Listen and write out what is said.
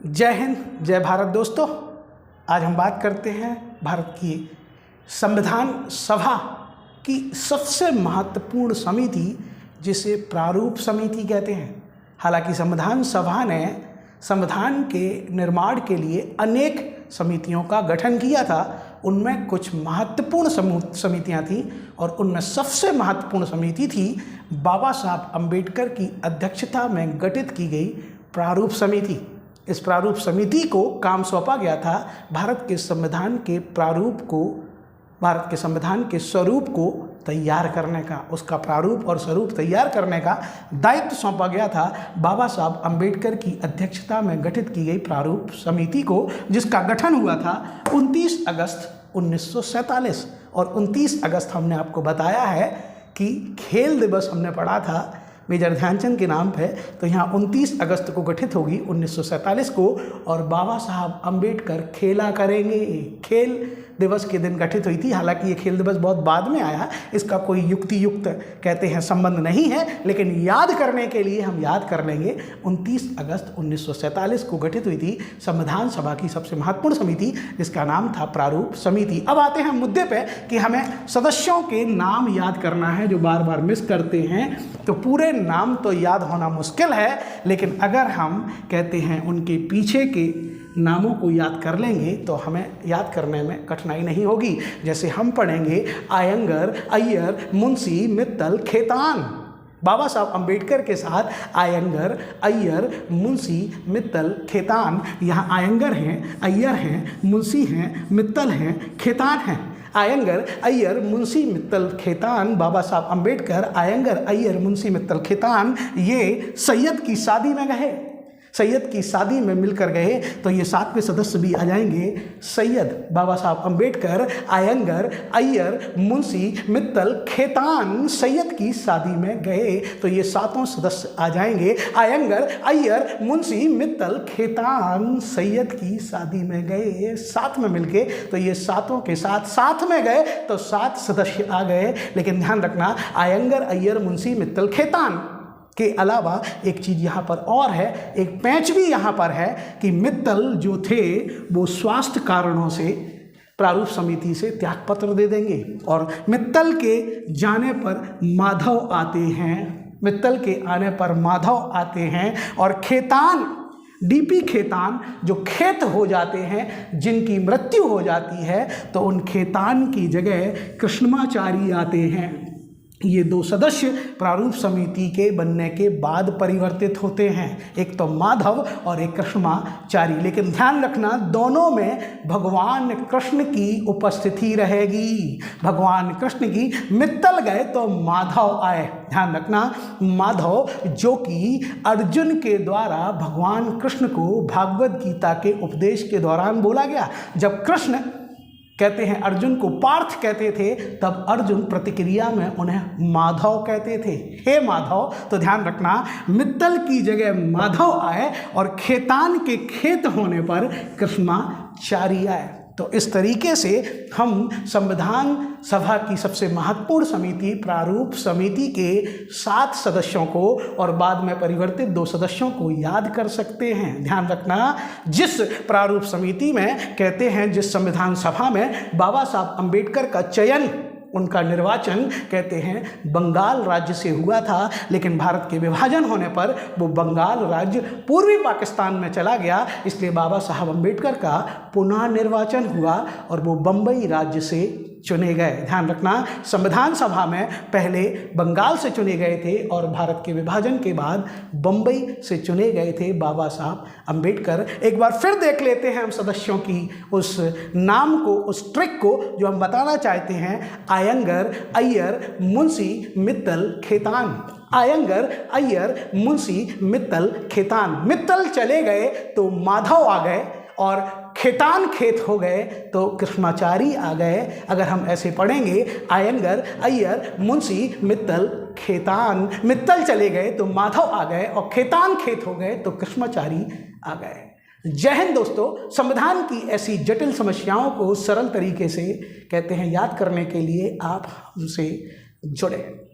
जय हिंद, जय भारत दोस्तों। आज हम बात करते हैं भारत की संविधान सभा की सबसे महत्वपूर्ण समिति, जिसे प्रारूप समिति कहते हैं। हालांकि संविधान सभा ने संविधान के निर्माण के लिए अनेक समितियों का गठन किया था। उनमें कुछ महत्वपूर्ण समितियां थीं और उनमें सबसे महत्वपूर्ण समिति थी बाबा साहब अम्बेडकर की अध्यक्षता में गठित की गई प्रारूप समिति। इस प्रारूप समिति को काम सौंपा गया था भारत के संविधान के प्रारूप को, भारत के संविधान के स्वरूप को तैयार करने का, उसका प्रारूप और स्वरूप तैयार करने का दायित्व सौंपा गया था बाबा साहब अम्बेडकर की अध्यक्षता में गठित की गई प्रारूप समिति को, जिसका गठन हुआ था 29 अगस्त 1947। और 29 अगस्त हमने आपको बताया है कि खेल दिवस हमने पढ़ा था मेजर ध्यानचंद के नाम पे, तो यहाँ 29 अगस्त को गठित होगी 1947 को, और बाबा साहब अम्बेडकर खेला करेंगे। खेल दिवस के दिन गठित हुई थी। हालांकि ये खेल दिवस बहुत बाद में आया, इसका कोई युक्ति कहते हैं संबंध नहीं है, लेकिन याद करने के लिए हम याद कर लेंगे 29 अगस्त 1947 को गठित हुई थी संविधान सभा की सबसे महत्वपूर्ण समिति, जिसका नाम था प्रारूप समिति। अब आते हैं मुद्दे पे कि हमें सदस्यों के नाम याद करना है, जो बार बार मिस करते हैं। तो पूरे नाम तो याद होना मुश्किल है, लेकिन अगर हम कहते हैं उनके पीछे के नामों को याद कर लेंगे तो हमें याद करने में कठिनाई नहीं होगी। जैसे हम पढ़ेंगे आयंगर, अय्यर, मुंशी, मित्तल, खेतान। बाबा साहब अम्बेडकर के साथ आयंगर, अय्यर, मुंशी, मित्तल, खेतान। यहाँ आयंगर हैं, अय्यर हैं, मुंशी हैं, मित्तल हैं, खेतान हैं। आयंगर, अय्यर, मुंशी, मित्तल, खेतान। बाबा साहब अम्बेडकर आयंगर, अय्यर, मुंशी, मित्तल, खेतान ये सैयद की शादी में गए, सैयद की शादी में मिलकर गए, तो ये 7वें सदस्य भी आ जाएंगे। सैयद बाबा साहब अम्बेडकर, आयंगर, अय्यर, मुंशी, मित्तल, खेतान सैयद की शादी में गए, तो ये 7 सदस्य आ जाएंगे। आयंगर, अय्यर, मुंशी, मित्तल, खेतान सैयद की शादी में गए, 7 में मिलके, तो ये 7 के साथ में गए, तो 7 सदस्य आ गए। लेकिन ध्यान रखना, आयंगर, अय्यर, मुंशी, मित्तल, खेतान के अलावा एक चीज़ यहाँ पर और है, एक पैंच भी यहाँ पर है कि मित्तल जो थे वो स्वास्थ्य कारणों से प्रारूप समिति से त्यागपत्र दे देंगे, और मित्तल के जाने पर माधव आते हैं, मित्तल के आने पर माधव आते हैं। और खेतान, डीपी खेतान जो खेत हो जाते हैं, जिनकी मृत्यु हो जाती है, तो उन खेतान की जगह कृष्णमाचारी आते हैं। ये 2 सदस्य प्रारूप समिति के बनने के बाद परिवर्तित होते हैं, एक तो माधव और एक कृष्णमाचारी। लेकिन ध्यान रखना, दोनों में भगवान कृष्ण की उपस्थिति रहेगी, भगवान कृष्ण की। मित्तल गए तो माधव आए। ध्यान रखना, माधव जो कि अर्जुन के द्वारा भगवान कृष्ण को भागवत गीता के उपदेश के दौरान बोला गया। जब कृष्ण कहते हैं अर्जुन को पार्थ कहते थे, तब अर्जुन प्रतिक्रिया में उन्हें माधव कहते थे, हे माधव। तो ध्यान रखना, मित्तल की जगह माधव आए और खेतान के खेत होने पर कृष्णमाचारी आए। तो इस तरीके से हम संविधान सभा की सबसे महत्वपूर्ण समिति प्रारूप समिति के 7 सदस्यों को और बाद में परिवर्तित 2 सदस्यों को याद कर सकते हैं। ध्यान रखना, जिस प्रारूप समिति में कहते हैं, जिस संविधान सभा में बाबा साहब अम्बेडकर का चयन, उनका निर्वाचन कहते हैं बंगाल राज्य से हुआ था, लेकिन भारत के विभाजन होने पर वो बंगाल राज्य पूर्वी पाकिस्तान में चला गया, इसलिए बाबा साहब अम्बेडकर का पुनः निर्वाचन हुआ और वो बम्बई राज्य से चुने गए। ध्यान रखना, संविधान सभा में पहले बंगाल से चुने गए थे और भारत के विभाजन के बाद बम्बई से चुने गए थे बाबा साहब अम्बेडकर। एक बार फिर देख लेते हैं हम सदस्यों की उस नाम को, उस ट्रिक को जो हम बताना चाहते हैं। आयंगर, अय्यर, मुंशी, मित्तल, खेतान। आयंगर, अय्यर, मुंशी, मित्तल, खेतान। मित्तल चले गए तो माधव आ गए, और खेतान खेत हो गए तो कृष्णमाचारी आ गए। अगर हम ऐसे पढ़ेंगे, आयंगर, अय्यर, मुंशी, मित्तल, खेतान। मित्तल चले गए तो माधव आ गए, और खेतान खेत हो गए तो कृष्णमाचारी आ गए। जय हिंद दोस्तों। संविधान की ऐसी जटिल समस्याओं को सरल तरीके से कहते हैं याद करने के लिए आप हमसे जुड़े।